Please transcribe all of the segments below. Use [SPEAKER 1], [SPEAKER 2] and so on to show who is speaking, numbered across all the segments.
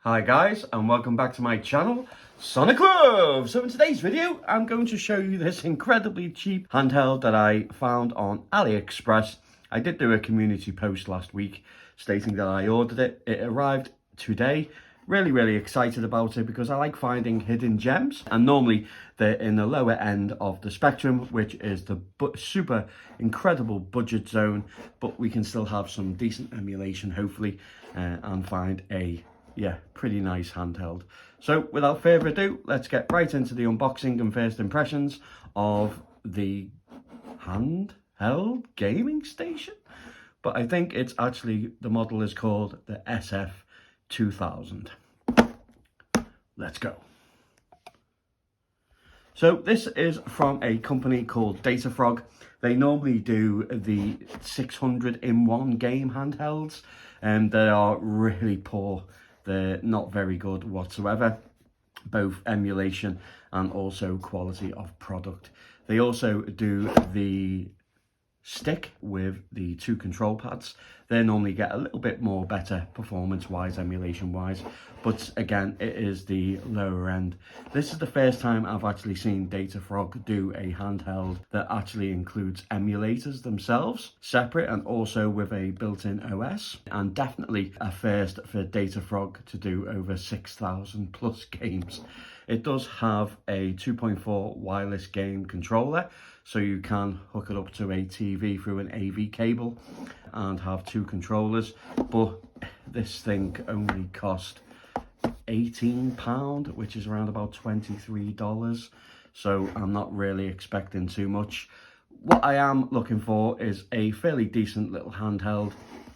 [SPEAKER 1] Hi guys, and welcome back to my channel, Sonic Love. So in today's video, I'm going to show you this incredibly cheap handheld that I found on AliExpress. I did do a community post last week stating that I ordered it. It arrived today. Really excited about it because I like finding hidden gems, and normally they're in the lower end of the spectrum, which is the super incredible budget zone, but we can still have some decent emulation hopefully and find a pretty nice handheld. So without further ado, let's get right into the unboxing and first impressions of the handheld gaming station. But I think it's actually, the model is called the SF2000. Let's go. So this is from a company called Data. They normally do the 600-in-1 game handhelds, and they are really poor. They're not very good whatsoever, both emulation and also quality of product. They also do the stick with the 2 control pads. They normally get a little bit more better performance wise, emulation wise, but again, it is the lower end. This is the first time I've actually seen Data do a handheld that actually includes emulators themselves separate and also with a built-in OS, and definitely a first for Data to do over 6,000 plus games. It does have a 2.4 wireless game controller, so you can hook it up to a TV through an AV cable and have 2 controllers, but this thing only cost £18, which is around about $23, so I'm not really expecting too much. What I am looking for is a fairly decent little handheld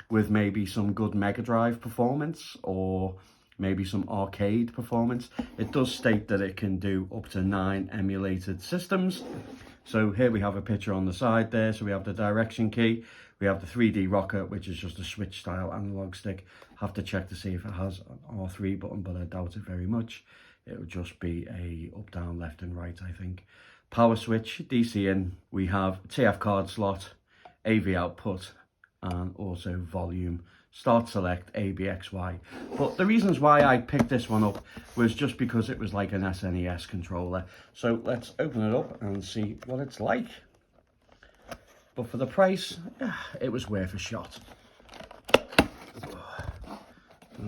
[SPEAKER 1] with maybe some good Mega Drive performance or maybe some arcade performance. It does state that it can do up to 9 emulated systems. So here we have a picture on the side there. So we have the direction key, we have the 3D rocker, which is just a switch style analog stick. Have to check to see if it has an R3 button, but I doubt it very much. It would just be a up, down, left and right, I think. Power switch, DC in, we have TF card slot, AV output, and also volume. Start, select, ABXY. But the reasons why I picked this one up was just because it was like an SNES controller. So let's open it up and see what it's like. But for the price, it was worth a shot.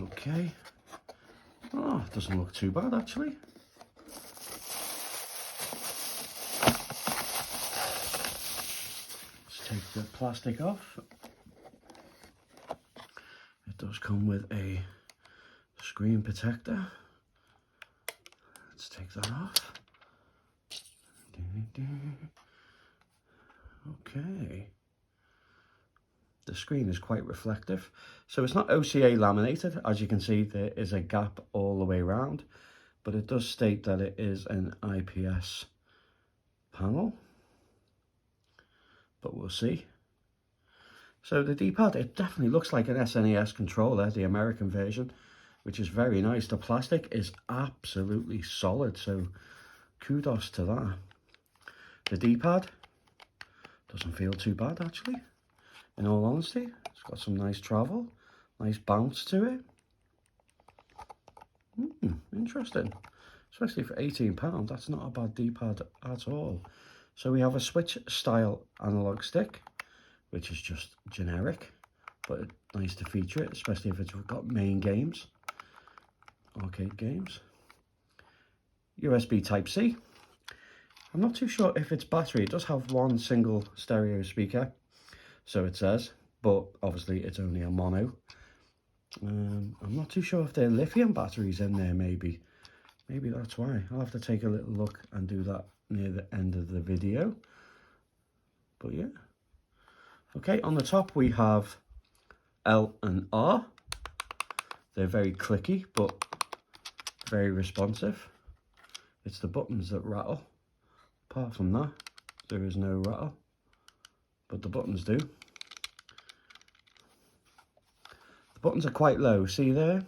[SPEAKER 1] Okay. Oh, it doesn't look too bad actually. Let's take the plastic off. It does come with a screen protector. Let's take that off. Okay. The screen is quite reflective. So it's not OCA laminated. As you can see, there is a gap all the way around, but it does state that it is an IPS panel. But we'll see. So the D-pad, it definitely looks like an SNES controller, the American version, which is very nice. The plastic is absolutely solid, so kudos to that. The D-pad doesn't feel too bad actually, in all honesty. It's got some nice travel, nice bounce to it. Interesting, especially for £18. That's not a bad D-pad at all. So we have a switch style analog stick, which is just generic, but nice to feature it, especially if it's got main games, arcade games. USB Type-C. I'm not too sure if it's battery. It does have one single stereo speaker, so it says, but obviously it's only a mono. I'm not too sure if there are lithium batteries in there, maybe that's why. I'll have to take a little look and do that near the end of the video, but yeah. Okay, on the top we have L and R. They're very clicky, but very responsive. It's the buttons that rattle. Apart from that, there is no rattle, but the buttons do. The buttons are quite low, see there?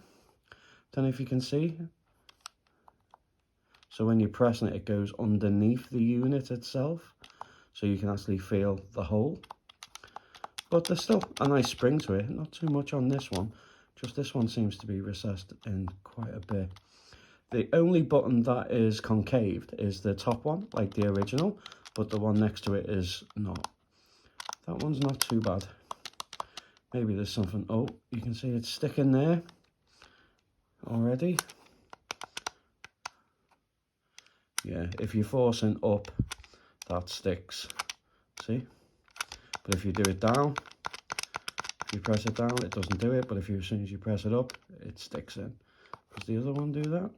[SPEAKER 1] Don't know if you can see. So when you're pressing it, it goes underneath the unit itself, so you can actually feel the hole. But there's still a nice spring to it, not too much on this one, Just this one seems to be recessed in quite a bit. The only button that is concaved is the top one, like the original, but the one next to it is not. That one's not too bad. Maybe there's something. Oh, you can see it's sticking there already. Yeah, if you're forcing up, that sticks. See? But if you do it down, if you press it down, it doesn't do it. But if you, as soon as you press it up, it sticks in. Does the other one do that?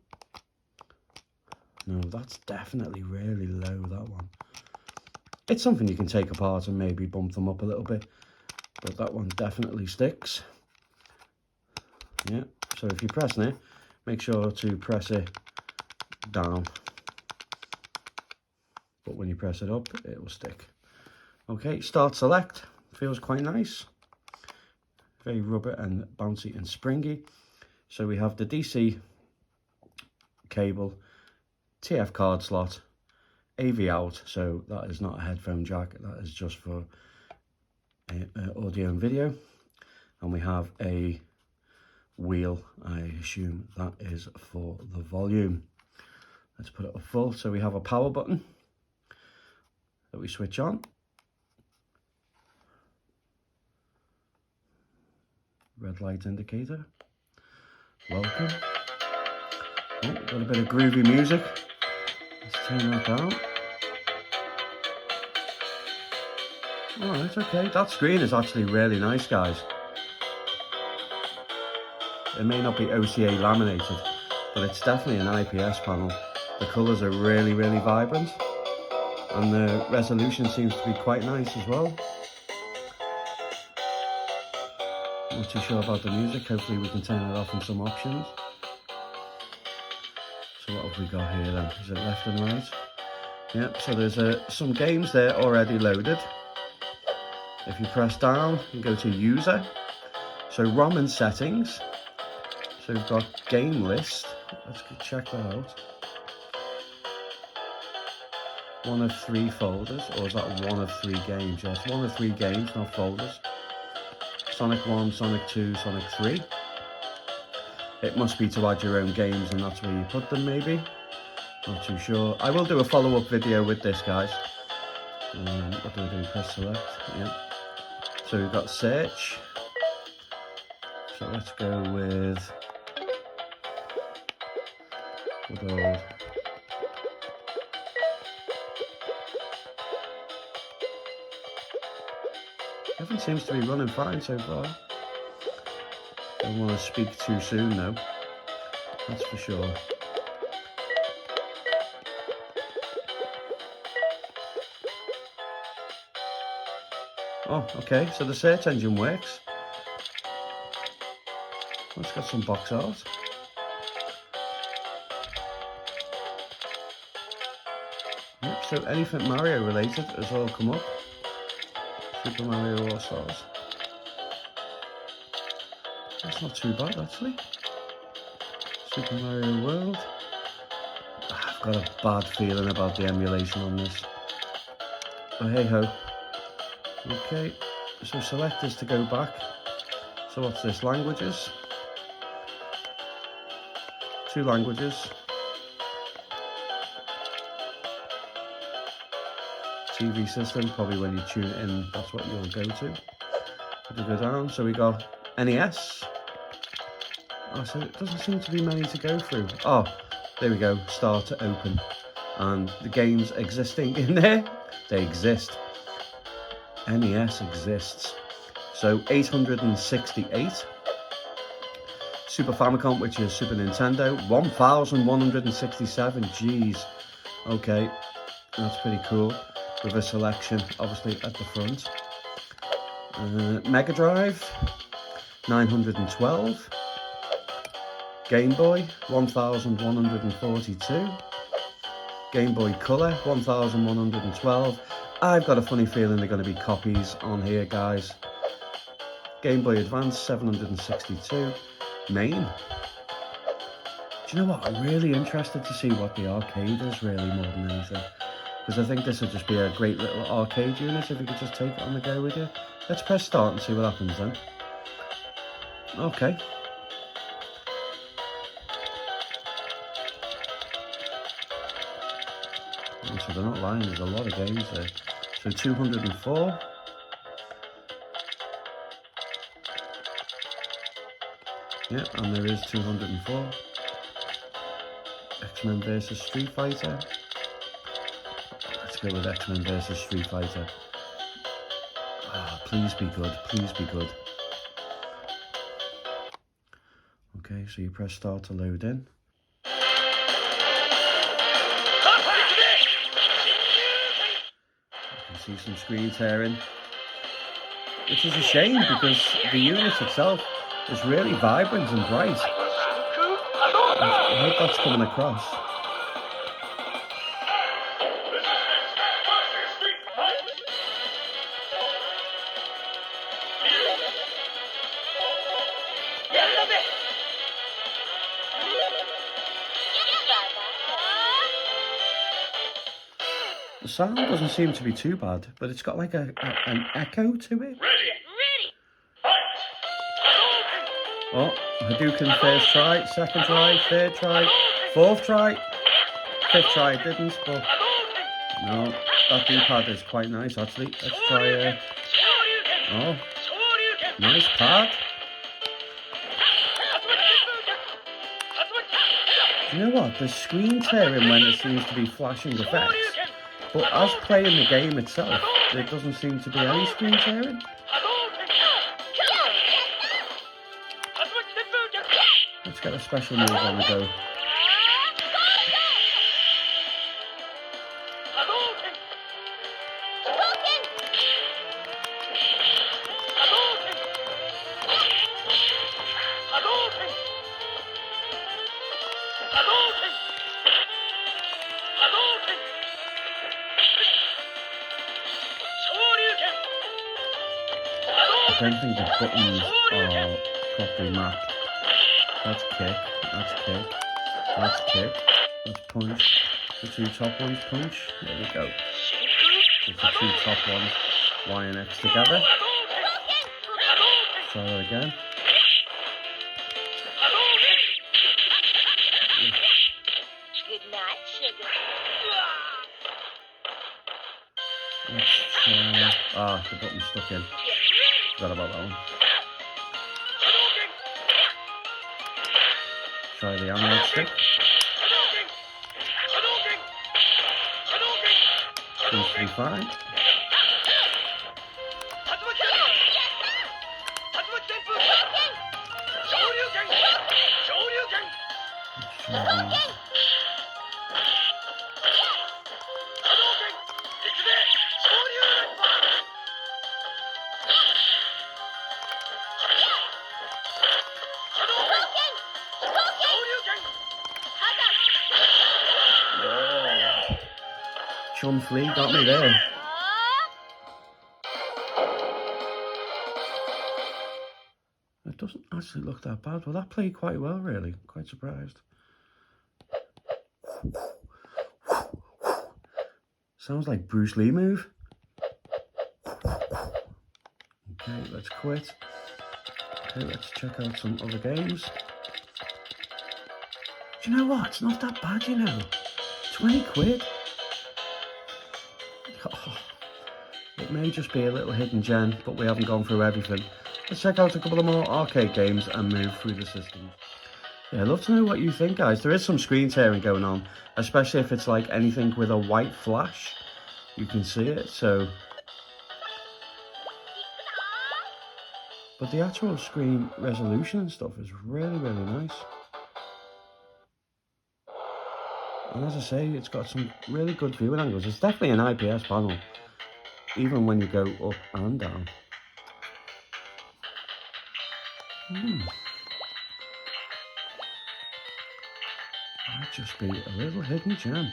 [SPEAKER 1] No, that's definitely really low, that one. It's something you can take apart and maybe bump them up a little bit. But that one definitely sticks. Yeah, so if you're pressing it, make sure to press it down. But when you press it up, it will stick. Okay, start select. Feels quite nice. Very rubber and bouncy and springy. So we have the DC cable, TF card slot, AV out. So that is not a headphone jack. That is just for audio and video. And we have a wheel. I assume that is for the volume. Let's put it up full. So we have a power button that we switch on. Red light indicator. Welcome. Oh, got a bit of groovy music. Let's turn that down. Alright, okay. That screen is actually really nice, guys. It may not be OCA laminated, but it's definitely an IPS panel. The colours are really, really vibrant. And the resolution seems to be quite nice as well. Not too sure about the music. Hopefully we can turn it off in some options. So what have we got here then? Is it left and right? Yep, so there's some games there already loaded. If you press down and go to user, so ROM and settings. So we've got game list. Let's check that out. 1 of 3 folders, or is that 1 of 3 games? Yes, 1 of 3 games, not folders. Sonic 1, Sonic 2, Sonic 3. It must be to add your own games and that's where you put them maybe. Not too sure. I will do a follow-up video with this, guys. What do I do? Press select. Yeah. So we've got search. So let's go with good old everything seems to be running fine so far. Don't want to speak too soon though, that's for sure. Oh, okay, so the search engine works. Let's get some box art. Yep, so anything Mario related has all come up. Super Mario All Stars. That's not too bad actually. Super Mario World. I've got a bad feeling about the emulation on this. But hey ho. Okay, so select is to go back. So what's this? Languages. 2 languages. TV system, probably when you tune it in, that's what you'll go to. If you go down, so we got NES. Oh, so it doesn't seem to be many to go through. Oh, there we go, start to open. And the games existing in there, they exist. NES exists. So 868. Super Famicom, which is Super Nintendo, 1167, geez. Okay, that's pretty cool. With a selection, obviously, at the front. Mega Drive, 912. Game Boy, 1142. Game Boy Color, 1112. I've got a funny feeling they're going to be copies on here, guys. Game Boy Advance, 762. Main. Do you know what? I'm really interested to see what the arcade is, really, more than anything. Because I think this would just be a great little arcade unit if you could just take it on the go with you. Let's press start and see what happens then. Okay, So they're not lying, there's a lot of games there. So 204. Yeah, and there is 204. X-Men versus Street Fighter. Let's go with X-Men versus Street Fighter. Please be good, please be good. Okay, so you press start to load in. You can see some screen tearing, which is a shame because the unit itself is really vibrant and bright. I hope that's coming across. The sound doesn't seem to be too bad, but it's got like an echo to it. Oh, Hadouken first try, second try, third try, fourth try, fifth try, didn't, but no, that D-pad is quite nice actually. Let's try, oh, nice pad. You know what, there's screen tearing when it seems to be flashing effects, but as playing the game itself, there doesn't seem to be any screen tearing. Let's get a special move on the go. I don't think the buttons are properly mapped. That's kick, that's kick, that's kick, that's punch. The two top ones punch. There we go. There's the two top ones, Y and X together. Try that again.
[SPEAKER 2] Good night, sugar.
[SPEAKER 1] Let's try. The button's stuck in. Forgot about that one. Try the analog stick. Seems to be fine. Chun Flea got me there. It doesn't actually look that bad. Well, that played quite well, really. Quite surprised. Sounds like Bruce Lee move. Okay, let's quit. Okay, let's check out some other games. Do you know what? It's not that bad, you know. 20 quid. Oh, it may just be a little hidden gem, but we haven't gone through everything. Let's check out a couple of more arcade games and move through the system. Yeah, I'd love to know what you think, guys. There is some screen tearing going on, especially if it's like anything with a white flash. You can see it, so... But the actual screen resolution and stuff is really, really nice. And as I say, it's got some really good viewing angles. It's definitely an IPS panel, even when you go up and down. Might just be a little hidden gem.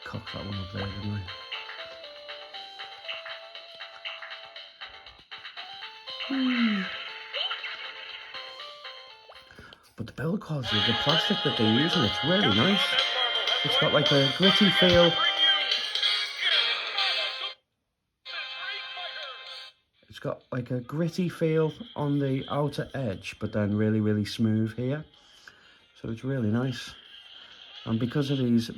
[SPEAKER 1] Cock that one up there, didn't I? But the build quality, the plastic that they're using, it's really nice. It's got like a gritty feel. It's got like a gritty feel on the outer edge, but then really, really smooth here. So it's really nice. And because of these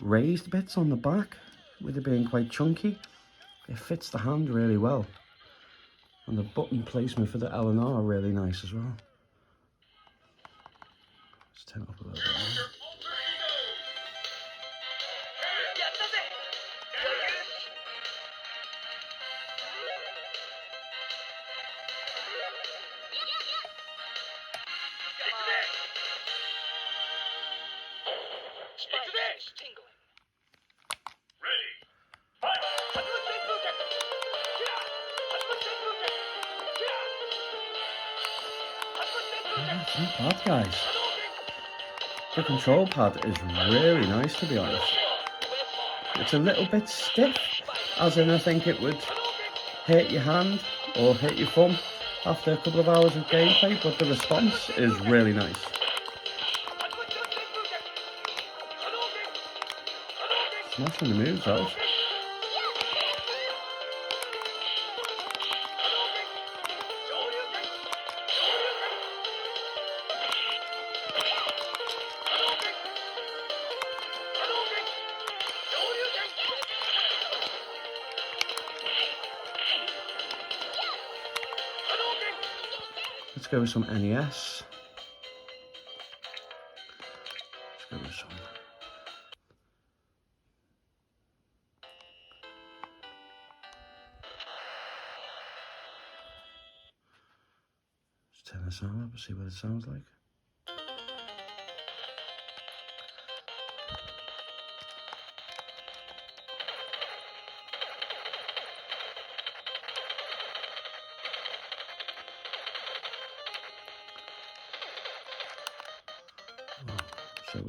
[SPEAKER 1] raised bits on the back, with it being quite chunky, it fits the hand really well. And the button placement for the L and R are really nice as well. Let's turn it up a little bit more. That's not bad, guys. The control pad is really nice, to be honest. It's a little bit stiff, as in I think it would hurt your hand or hurt your thumb after a couple of hours of gameplay, but the response is really nice. Smashing the moves out. Let's go with some NES. Let's go with some. Let's turn the sound up and see what it sounds like. So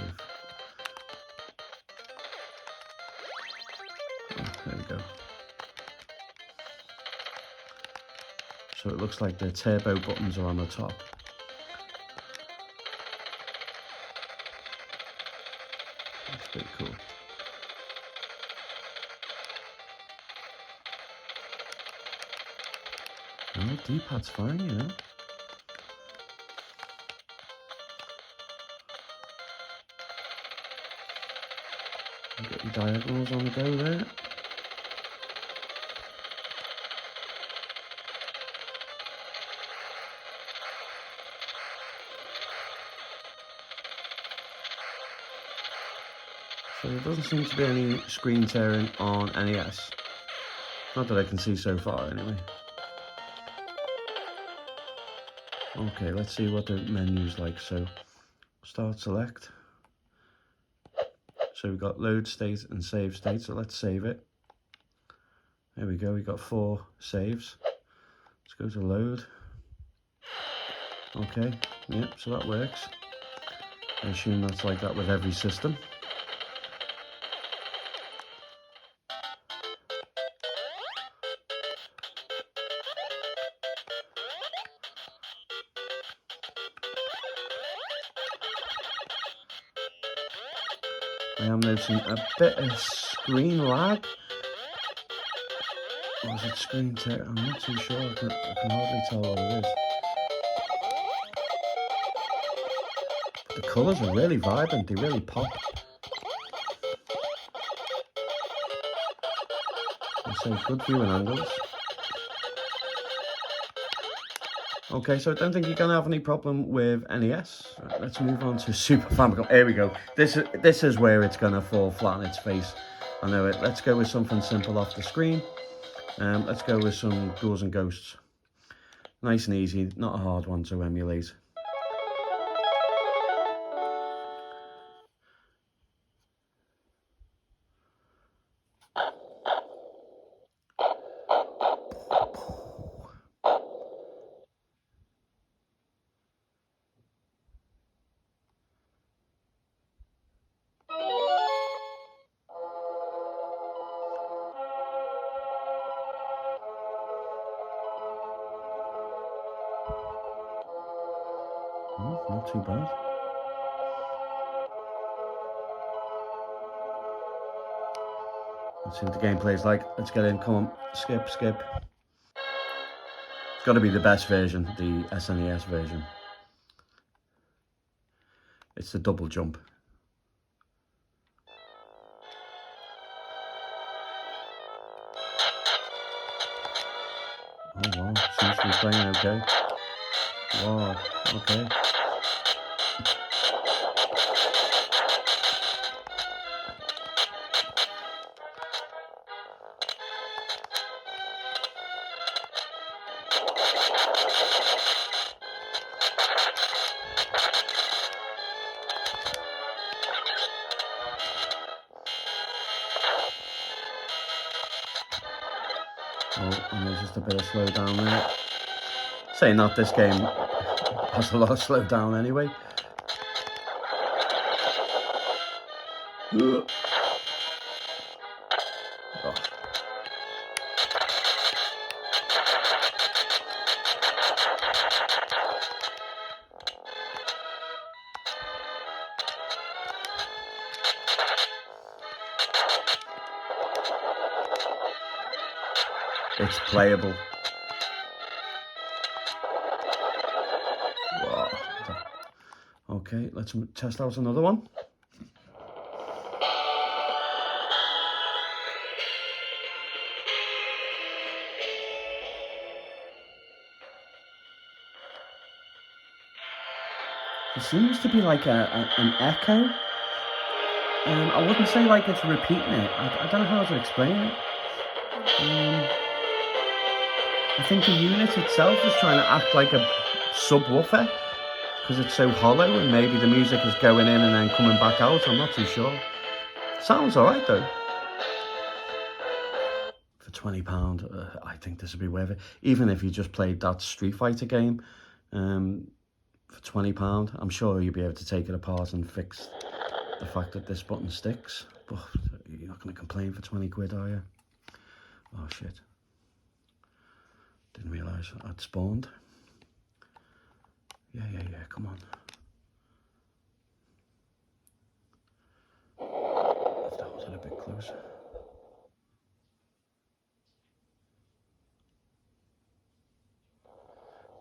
[SPEAKER 1] there we go. So it looks like the turbo buttons are on the top. That's pretty cool. No, D-pad's fine, you know. Get your diagonals on the go there. So there doesn't seem to be any screen tearing on NES. Not that I can see so far anyway. Okay, let's see what the menu's like. So start select. So we've got load state and save state, so let's save it. There we go, we got 4 saves. Let's go to load. Okay, yep, so that works. I assume that's like that with every system. I am noticing a bit of screen lag. Or is it screen tear? I'm not too sure. I can hardly tell what it is. The colours are really vibrant. They really pop. So good viewing angles. Okay, so I don't think you're going to have any problem with NES. Right, let's move on to Super Famicom. Here we go. This is where it's going to fall flat on its face. I know it. Let's go with something simple off the screen. Let's go with some Ghouls and Ghosts. Nice and easy, not a hard one to emulate. Not too bad. Let's see what the gameplay is like. Let's get in. Come on. Skip, skip. It's got to be the best version, the SNES version. It's the double jump. Oh wow, seems to be playing okay. Wow, okay. Oh, and there's just a bit of slowdown there. Saying that, this game has a lot of slowdown anyway. Oh. It's playable. Wow. Okay, let's test out another one. There seems to be like an echo. I wouldn't say like it's repeating it. I don't know how to explain it. I think the unit itself is trying to act like a subwoofer because it's so hollow, and maybe the music is going in and then coming back out. I'm not too sure. Sounds alright though. For £20, I think this would be worth it. Even if you just played that Street Fighter game for £20, I'm sure you'll be able to take it apart and fix the fact that this button sticks. But you're not going to complain for 20 quid, are you? Oh shit. Didn't realise I'd spawned. Yeah, come on. If that was a bit closer.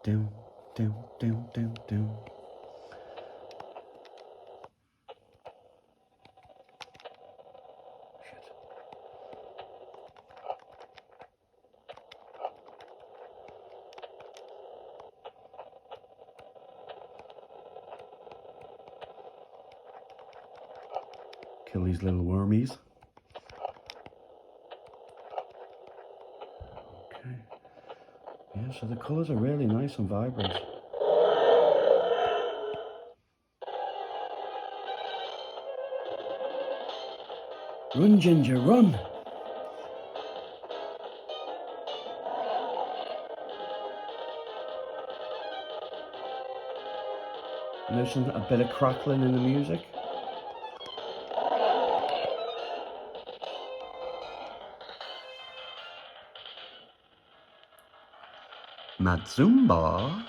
[SPEAKER 1] Down. Shit. Kill these little wormies. Okay. Yeah, so the colours are really nice and vibrant. Run, Ginger, run! Noticing a bit of crackling in the music. Matzumba.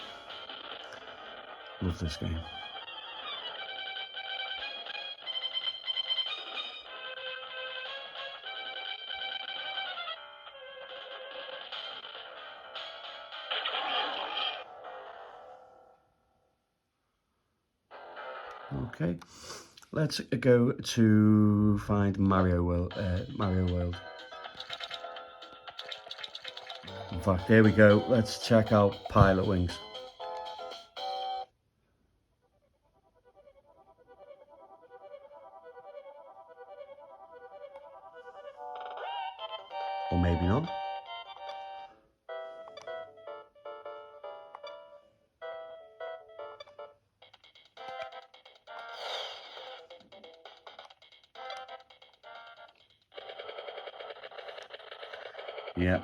[SPEAKER 1] Love this game. Okay, let's go to find Mario World. In fact, there we go. Let's check out Pilot Wings. Or maybe not. Yeah,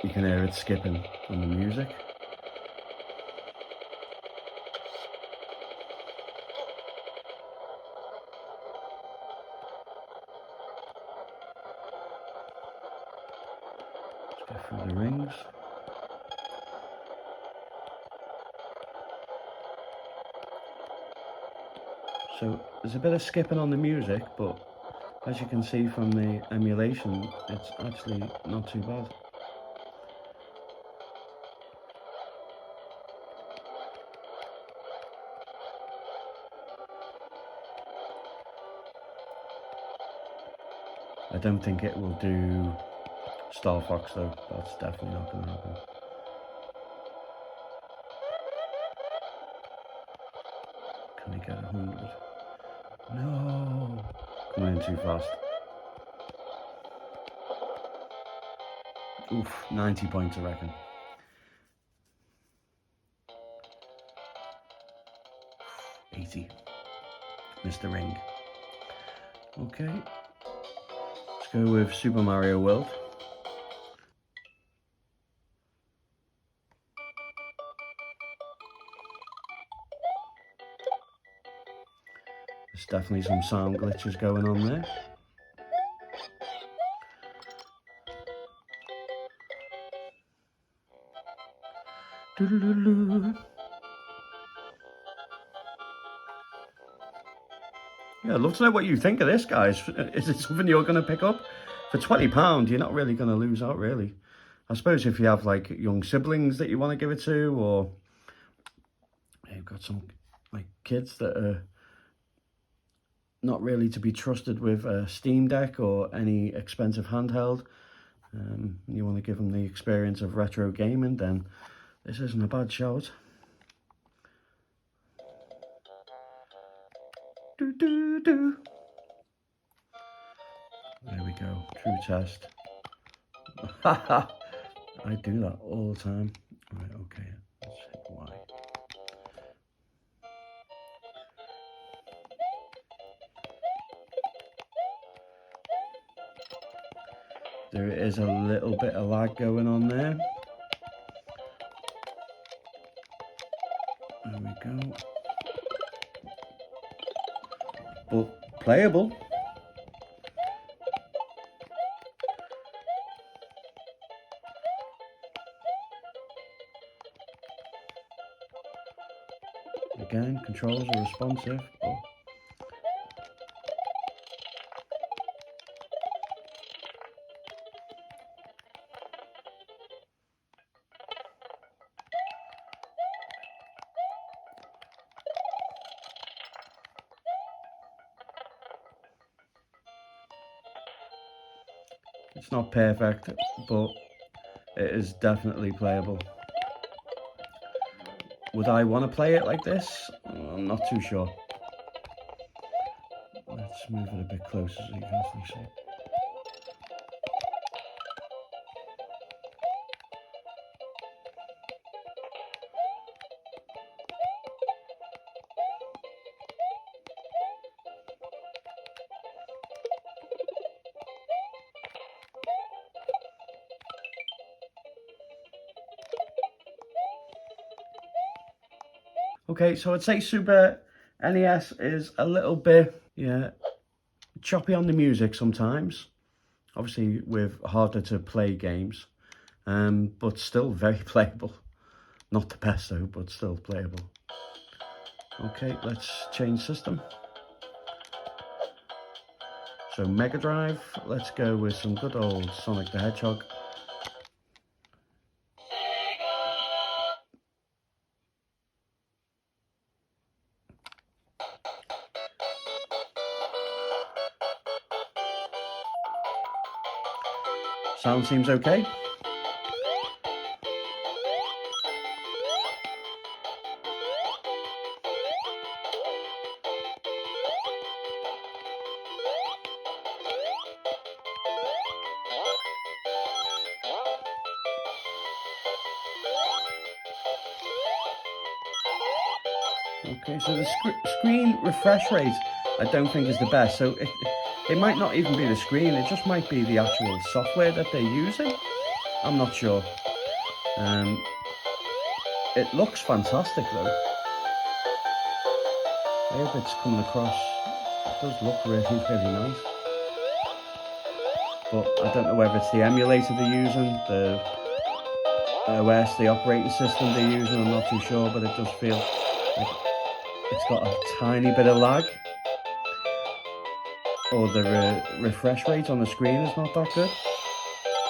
[SPEAKER 1] you can hear it skipping on the music. Let's get through the rings. So there's a bit of skipping on the music, but as you can see from the emulation, it's actually not too bad. I don't think it will do Star Fox though. That's definitely not going to happen. Can I get 100? No! Coming in too fast. Oof, 90 points I reckon. $80. Missed the ring. Okay. Let's go with Super Mario World. There's definitely some sound glitches going on there. Doo-doo-doo-doo. Yeah, I'd love to know what you think of this, guys. Is it something you're going to pick up? For £20, you're not really going to lose out, really. I suppose if you have, like, young siblings that you want to give it to, or you've got some, like, kids that are not really to be trusted with a Steam Deck or any expensive handheld, you want to give them the experience of retro gaming, then this isn't a bad shout. Do do do. There we go. True test. I do that all the time. Right, okay. Let's hit Y. There is a little bit of lag going on there. There we go. But playable. Again, controls are responsive. Oh. It's not perfect, but it is definitely playable. Would I want to play it like this? I'm not too sure. Let's move it a bit closer so you can actually see. Okay, so I'd say Super NES is a little bit, yeah, choppy on the music sometimes. Obviously with harder to play games, but still very playable. Not the best though, but still playable. Okay, let's change system. So Mega Drive, let's go with some good old Sonic the Hedgehog. Sound seems okay. Okay, so the screen refresh rate I don't think is the best. So it might not even be the screen, it just might be the actual software that they're using. I'm not sure. It looks fantastic though. I hope it's coming across. It does look really, really nice. But I don't know whether it's the emulator they're using, the OS, the operating system they're using, I'm not too sure, but it does feel like it's got a tiny bit of lag. Or the refresh rate on the screen is not that good.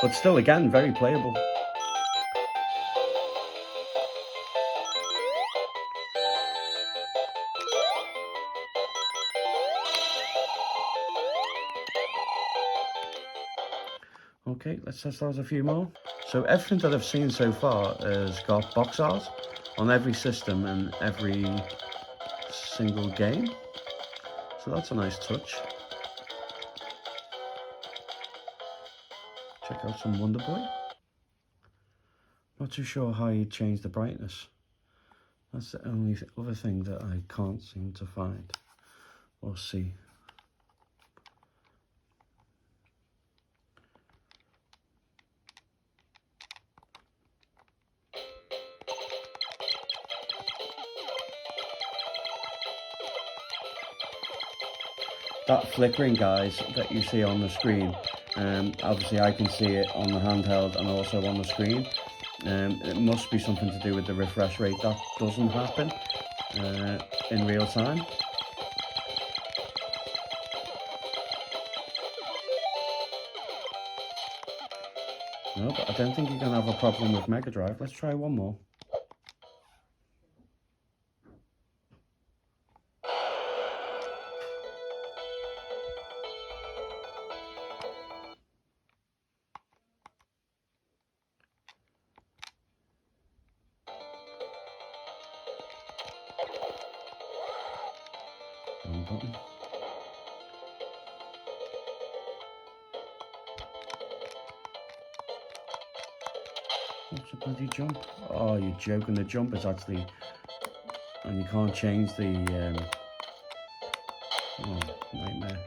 [SPEAKER 1] But still, again, very playable. Okay, let's test out a few more. So everything that I've seen so far has got box art on every system and every single game. So that's a nice touch. Check out some Wonder Boy. Not too sure how you change the brightness. That's the only other thing that I can't seem to find or see. That flickering, guys, that you see on the screen, obviously I can see it on the handheld and also on the screen. It must be something to do with the refresh rate. That doesn't happen in real time. No, but I don't think you're going to have a problem with Mega Drive. Let's try one more. Wrong button. What's the bloody jump? Oh, you're joking. The jump is actually... And you can't change the... Oh, nightmare.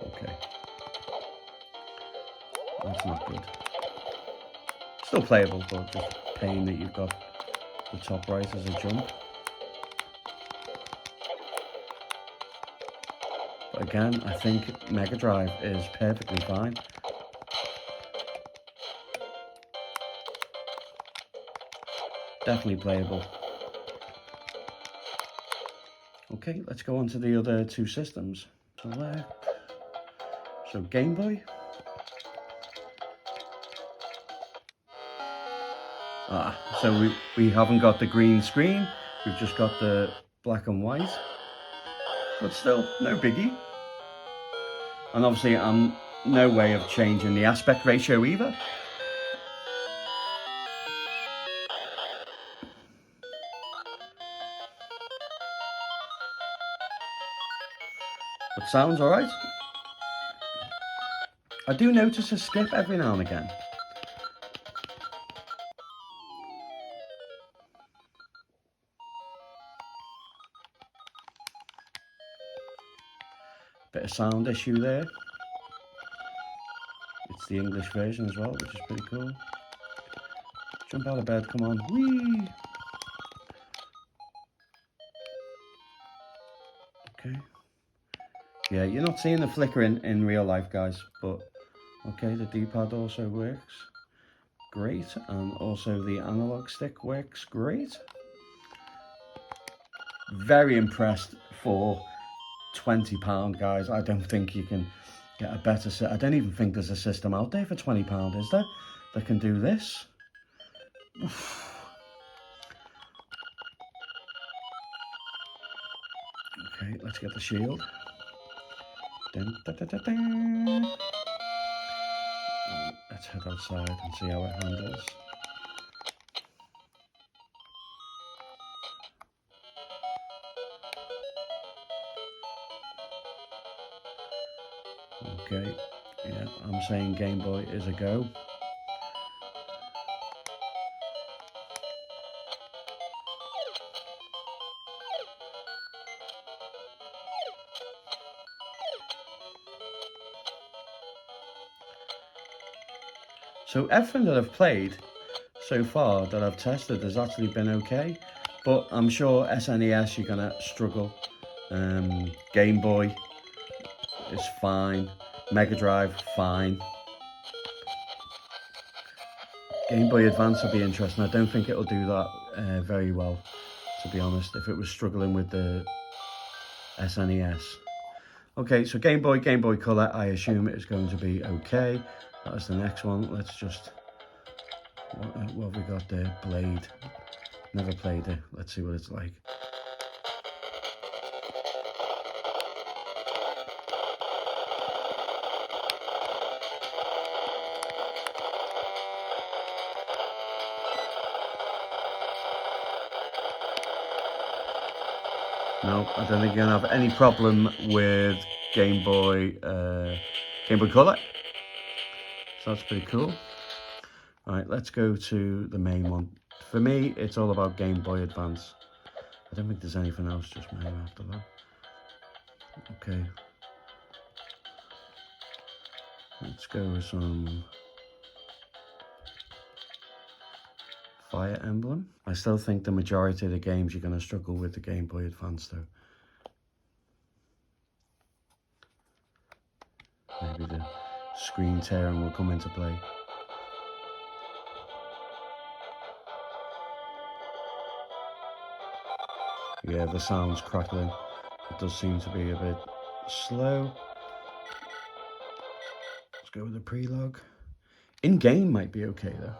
[SPEAKER 1] Okay. That's not good. Still playable, but just pain that you've got the top right as a jump. But again, I think Mega Drive is perfectly fine. Definitely playable. Okay, let's go on to the other two systems. So Game Boy. So we haven't got the green screen, we've just got the black and white. But still, no biggie. And obviously I'm no way of changing the aspect ratio either. But sounds alright. I do notice a skip every now and again. Bit of sound issue there. It's the English version as well, which is pretty cool. Jump out of bed, come on. Whee! Okay. Yeah, you're not seeing the flickering in real life, guys, but okay, the D-pad also works great, and also the analog stick works great. Very impressed for £20, guys. I don't think you can get a better set. I don't even think there's a system out there for £20, is there, that can do this? Okay, let's get the shield. Dun, dun, dun, dun, dun. Let's head outside and see how it handles. Okay, yeah, I'm saying Game Boy is a go. So everything that I've played so far that I've tested has actually been okay, but I'm sure SNES you're gonna struggle. Game Boy is fine. Mega Drive, fine. Game Boy Advance will be interesting. I don't think it'll do that very well, to be honest, if it was struggling with the SNES. Okay, so Game Boy Color, I assume it is going to be okay. That's the next one. Let's just... What have we got there? Blade. Never played it. Let's see what it's like. No, I don't think you're gonna have any problem with Game Boy Color. So that's pretty cool. All right, let's go to the main one. For me, it's all about Game Boy Advance. I don't think there's anything else just made after that. Okay. Let's go with some Fire Emblem. I still think the majority of the games you're going to struggle with the Game Boy Advance though. Maybe the screen tearing will come into play. Yeah, the sound's crackling. It does seem to be a bit slow. Let's go with the prelogue. In-game might be okay though.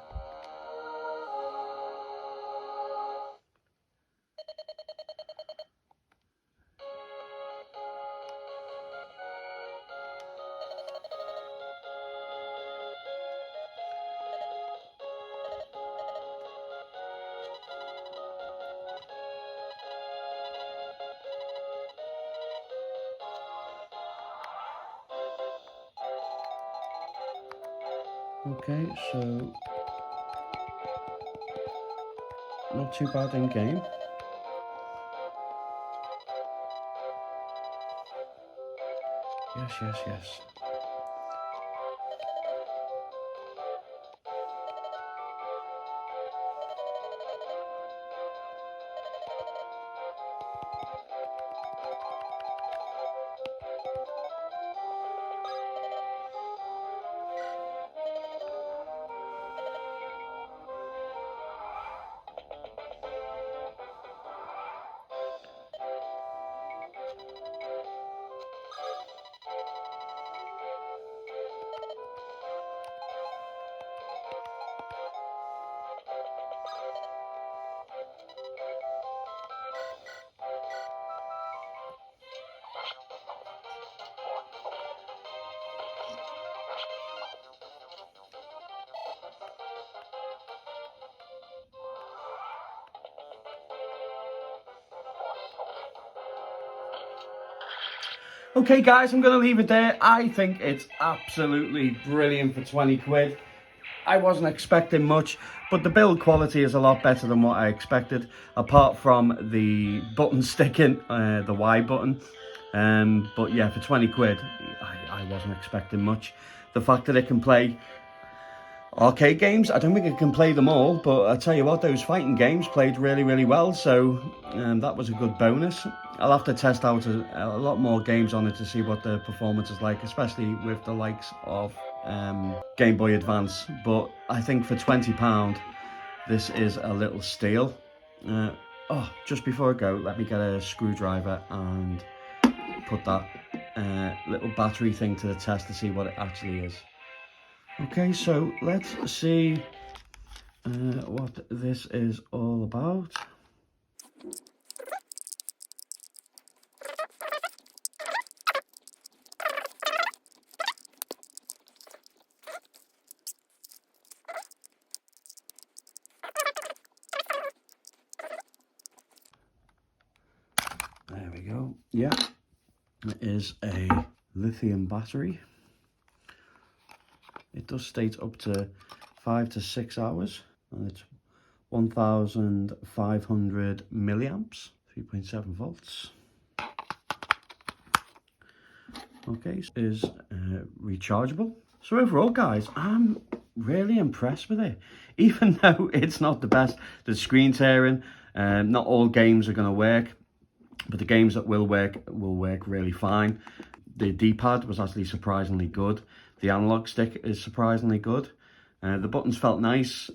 [SPEAKER 1] Okay, so not too bad in game. Yes, yes, yes. Okay guys, I'm going to leave it there. I think it's absolutely brilliant for 20 quid. I wasn't expecting much, but the build quality is a lot better than what I expected, apart from the button sticking, the Y button. But yeah, for 20 quid, I wasn't expecting much. The fact that it can play arcade games, I don't think it can play them all, but I tell you what, those fighting games played really, really well, so that was a good bonus. I'll have to test out a lot more games on it to see what the performance is like, especially with the likes of Game Boy Advance, but I think for £20, this is a little steal. Oh, just before I go, let me get a screwdriver and put that little battery thing to the test to see what it actually is. Okay, so let's see what this is all about. There we go. Yeah, it is a lithium battery. It does state up to 5 to 6 hours, and it's 1,500 milliamps, 3.7 volts. Okay, so it is rechargeable. So overall, guys, I'm really impressed with it. Even though it's not the best, the screen tearing, not all games are going to work, but the games that will work really fine. The D-pad was actually surprisingly good. The analog stick is surprisingly good. The buttons felt nice,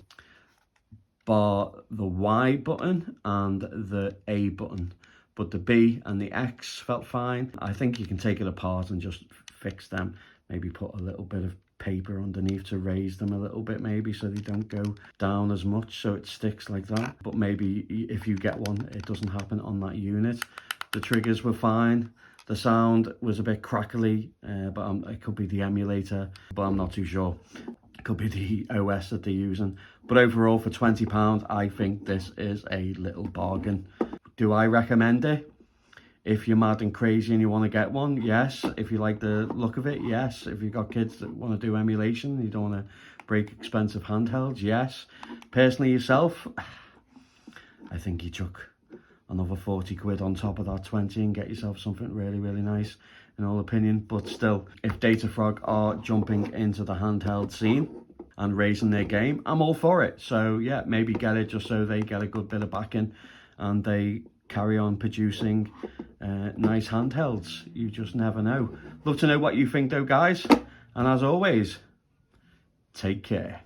[SPEAKER 1] bar the Y button and the A button. But the B and the X felt fine. I think you can take it apart and just fix them. Maybe put a little bit of paper underneath to raise them a little bit, maybe, so they don't go down as much, so it sticks like that. But maybe if you get one, it doesn't happen on that unit. The triggers were fine. The sound was a bit crackly, but it could be the emulator, but I'm not too sure. It could be the OS that they're using. But overall, for £20, I think this is a little bargain. Do I recommend it? If you're mad and crazy and you want to get one, yes. If you like the look of it, yes. If you've got kids that want to do emulation, you don't want to break expensive handhelds, yes. Personally yourself, I think you chuck another 40 quid on top of that 20 and get yourself something really, really nice, in all opinion. But still, if Datafrog are jumping into the handheld scene and raising their game, I'm all for it. So yeah, maybe get it just so they get a good bit of backing and they carry on producing nice handhelds. You just never know. Love to know what you think though, guys. And as always, take care.